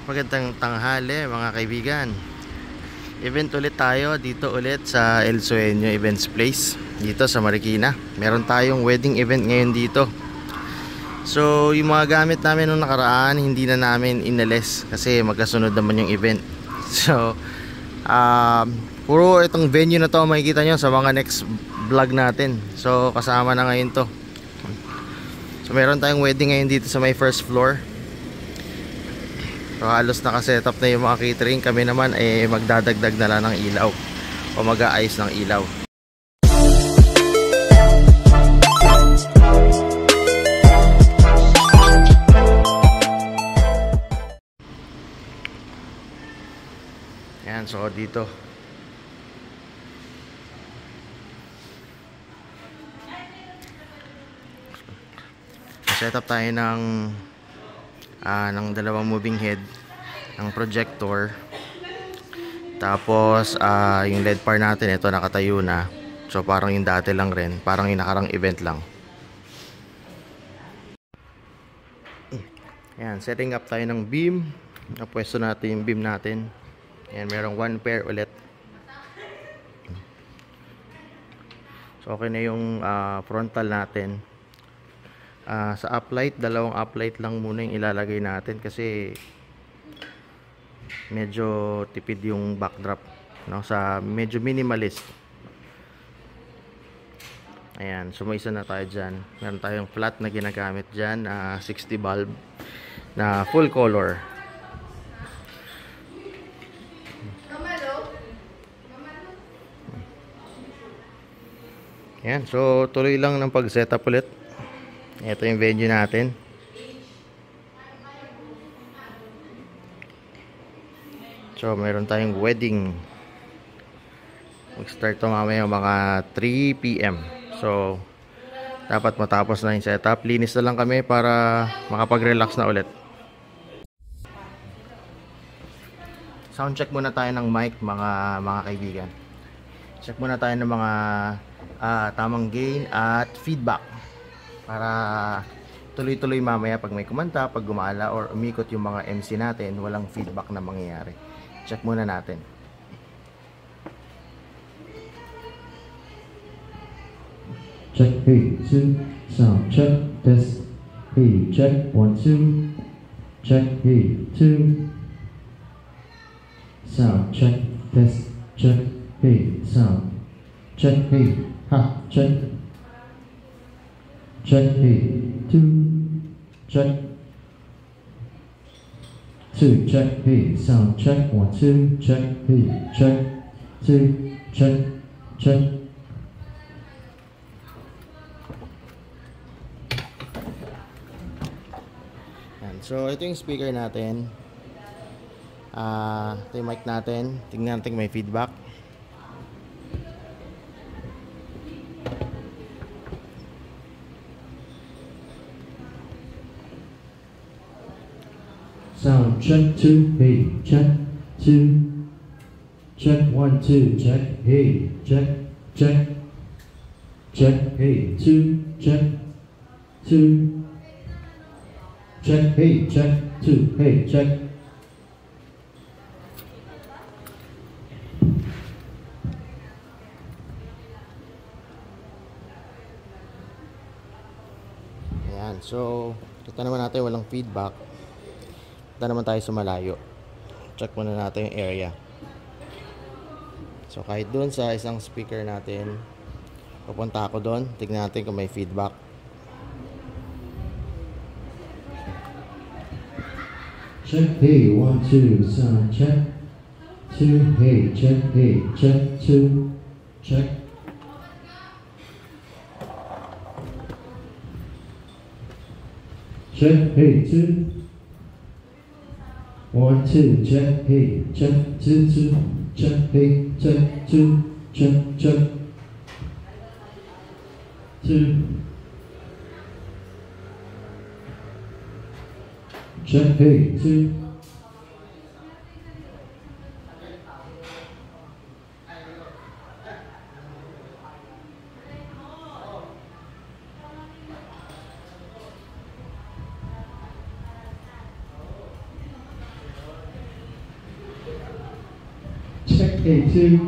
Magandang tanghali mga kaibigan. Event ulit tayo dito ulit sa El Sueño Events Place dito sa Marikina. Meron tayong wedding event ngayon dito. So yung mga gamit namin nung nakaraan hindi na namin inalis kasi magkasunod naman yung event. So puro itong venue na to makikita nyo sa mga next vlog natin. So kasama na ngayon to. So meron tayong wedding ngayon dito sa may first floor. So halos nakasetup na yung mga catering. Kami naman magdadagdag na lang ng ilaw o mag-aayos ng ilaw. Yan, so dito setup tayo ng dalawang moving head ng projector, tapos yung LED par natin ito nakatayo na, so parang yung dati lang rin, parang yung nakarang event lang. Yan, setting up tayo ng beam. Napwesto natin yung beam natin. Yan, merong 1 pair ulit. So okay na yung frontal natin. Sa uplight, dalawang uplight lang muna yung ilalagay natin kasi medyo tipid yung backdrop, no? Sa medyo minimalist. Ayan, so may isa na tayo dyan. Meron tayong flat na ginagamit dyan, 60 bulb na full color. Ayan, so tuloy lang ng pag-setup ulit. Ito yung venue natin. So meron tayong wedding. Mag-start to mamaya mga 3 PM. So dapat matapos na yung setup. Linis na lang kami para makapag-relax na ulit. Sound check muna tayo ng mic mga kaibigan. Check muna tayo ng mga tamang gain at feedback para tuloy-tuloy mamaya pag may kumanta, pag gumala or umikot yung mga MC natin, walang feedback na mangyayari. Check muna natin. Check, hey, 2, sound check, test, hey, check, 1, 2, check, hey, 2, sound check, test, check, hey, sound check, hey, ha, check, check, hey, 2, check, 2, check, hey, sound check, 1, 2, check, hey, check, 2, check, check. So ito yung speaker natin. Ito yung mic natin. Tingnan natin may feedback. Sound check 2, hey, check 2, check 1, 2, check, hey, check, check, check, hey, 2, check, 2, check, hey, check, 2, hey, check. Ayan, so kita naman natin walang feedback. Kita naman tayo sa malayo. Check muna natin yung area. So kahit doon sa isang speaker natin, pupunta ako doon, tignan natin kung may feedback. Check, hey, 1, 2, sound check, 2, hey, check, 2, check. Check, hey, 2, 1, 2, check, hey, check, 2, 2, check, hey, check, 2, check, check, 2, check, hey, 2. Hey, 2.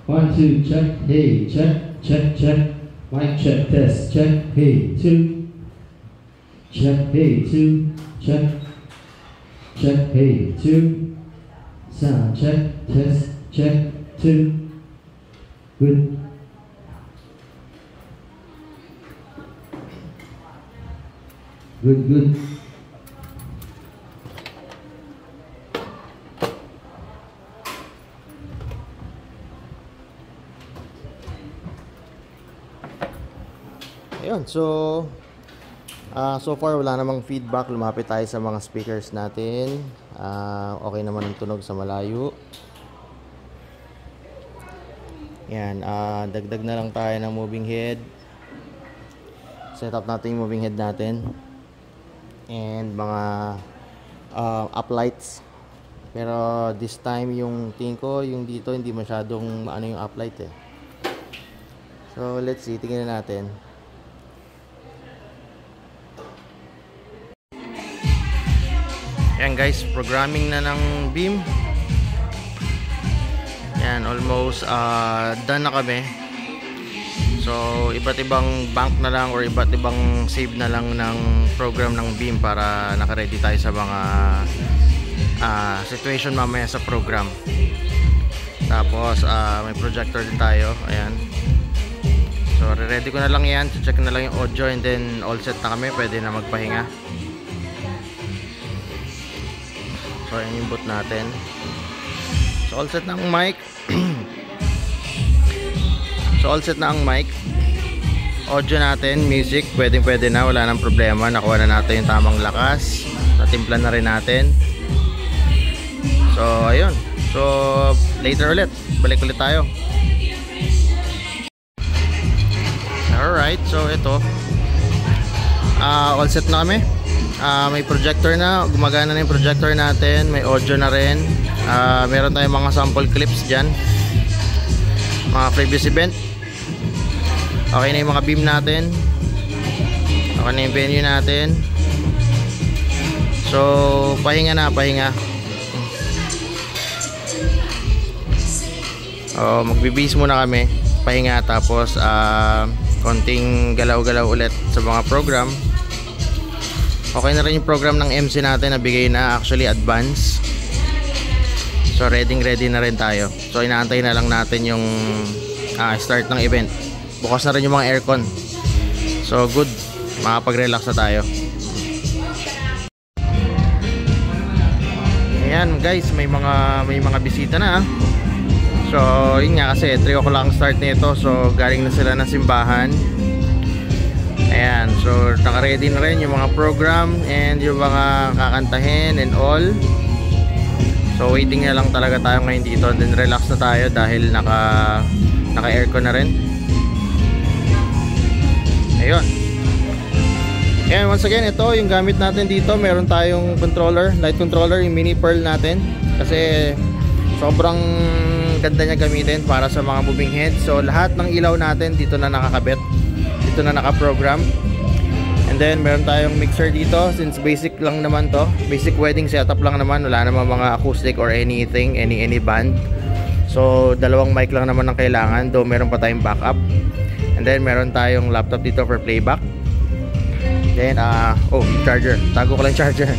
1, 2, check. Hey, check, check, check. Mic check, test, check. Hey, 2. Check, hey, 2. Check. Check, hey, 2. Sound check, test, check, 2. Good. Good, good. Ayun, so far wala namang feedback. Lumapit tayo sa mga speakers natin. Okay naman ang tunog sa malayo. Yan, dagdag na lang tayo ng moving head. Set up natin yung moving head natin. And mga uplights. Pero this time yung tingin ko, yung dito hindi masyadong ano yung uplight eh. So let's see, tingnan natin. Yan guys, programming na ng beam. Yan, almost done na kami. So iba't ibang bank na lang or iba't ibang save na lang ng program ng beam para naka-ready tayo sa mga situation mamaya sa program. Tapos may projector din tayo. Ayan. So ready ko na lang yan. Check na lang yung audio and then all set na kami. Pwede na magpahinga. So ayan yung boot natin. So all set na ang mic. So all set na ang mic. Audio natin, music, pwede na, wala nang problema. Nakuha na natin yung tamang lakas. Natimplan na rin natin. So ayun. So later ulit, balik ulit tayo. Alright, so ito all set na kami. May projector na, gumagana na yung projector natin. May audio na rin. Meron tayong mga sample clips dyan, mga previous event. Okay na yung mga beam natin. Okay na yung venue natin. So pahinga na, pahinga. Magbe-base muna kami, pahinga, tapos konting galaw-galaw ulit sa mga program. Okay na rin yung program ng MC natin, nabigay na actually advance. So ready na rin tayo. So inaantay na lang natin yung start ng event. Bukas na rin yung mga aircon. So good, makapag-relax na tayo. Ayan guys, may mga bisita na. So yun nga, kasi 3 o'clock ang start nito. So galing na sila ng simbahan. Ayan, so naka-ready na rin yung mga program and yung mga kakantahin and all. So waiting na lang talaga tayo ngayon dito, and then relax na tayo dahil naka-aircon na rin. Ayun. And once again, ito yung gamit natin dito. Meron tayong controller, light controller, yung mini pearl natin. Kasi sobrang ganda niya gamitin para sa mga moving head. So lahat ng ilaw natin dito na nakakabit, dito na nakaprogram. And then meron tayong mixer dito, since basic lang naman to, basic wedding setup lang naman, wala naman mga acoustic or anything, any band. So dalawang mic lang naman ang kailangan, though meron pa tayong backup. And then meron tayong laptop dito for playback. Then charger, tago ko lang charger.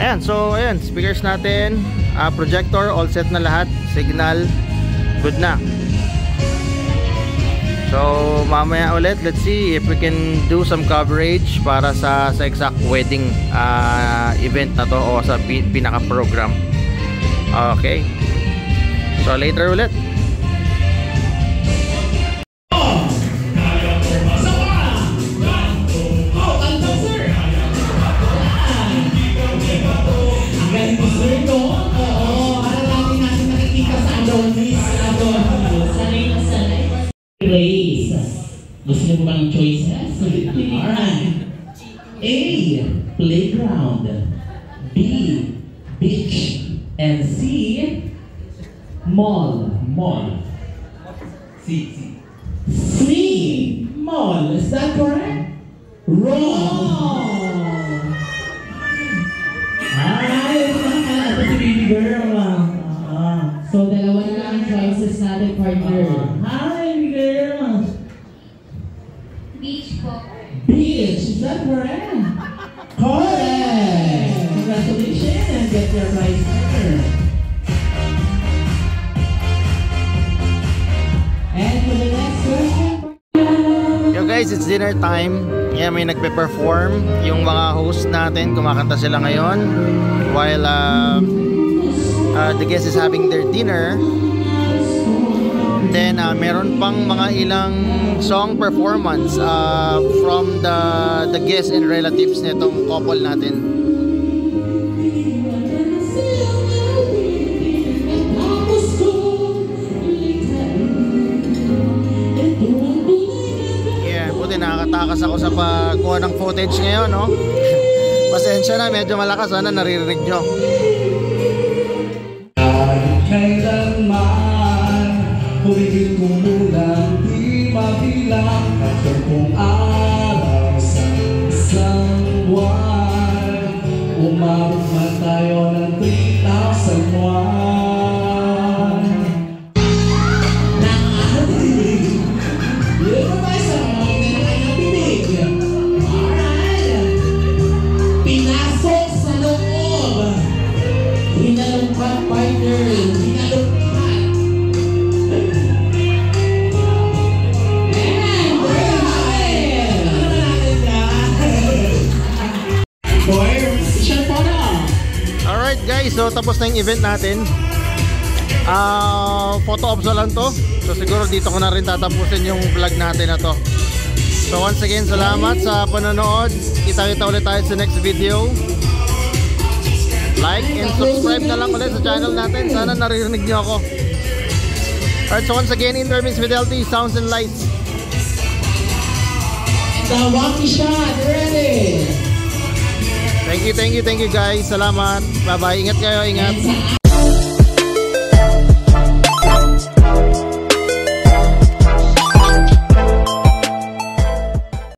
Ayan, so ayan, speakers natin, projector, all set na lahat, signal, good na. So mamaya ulit, let's see if we can do some coverage para sa exact wedding event na to, o sa pinaka program. Okay, so later ulit. Gusto niyo ba ng choices? Alright. A. Playground. B. Beach. And C. Mall. C. Mall. Is that correct? Wrong. Alright. Ito si baby girl. So, ating partner. Hi, girl! Beach po. Beach, is that correct? Correct! Congratulations and get your prize winner. And for the next question, Yo guys, it's dinner time. Yeah, may nagpe-perform yung mga host natin. Kumakanta sila ngayon while the guest is having their dinner. Then meron pang mga ilang song performance from the guests and relatives nitong couple natin. Nakakatakas ako sa pagkuha ng footage ngayon, no? Pasensya na, medyo malakas, sana naririnig nyo. Kahit kailanman, huligin ko munang di mabilang at kung araw sa isang buwan, umabot man tayo ng 3,000 buwan. pinasok sa loob. Hinalungkat, partner. Hinalungkat. And we're Alright guys, so tapos na yung event natin. Photo ops na lang to. So siguro dito ko na rin tatapusin yung vlog natin na to. So once again, salamat sa panonood. Kita-kita ulit tayo sa next video. Like and subscribe na lang ulit sa channel natin. Sana naririnig niyo ako. Alright, so once again, Intermix Fidelity, Sounds and Lights. The Wonky Shot, ready? Thank you guys. Salamat. Bye-bye. Ingat kayo, ingat. And sa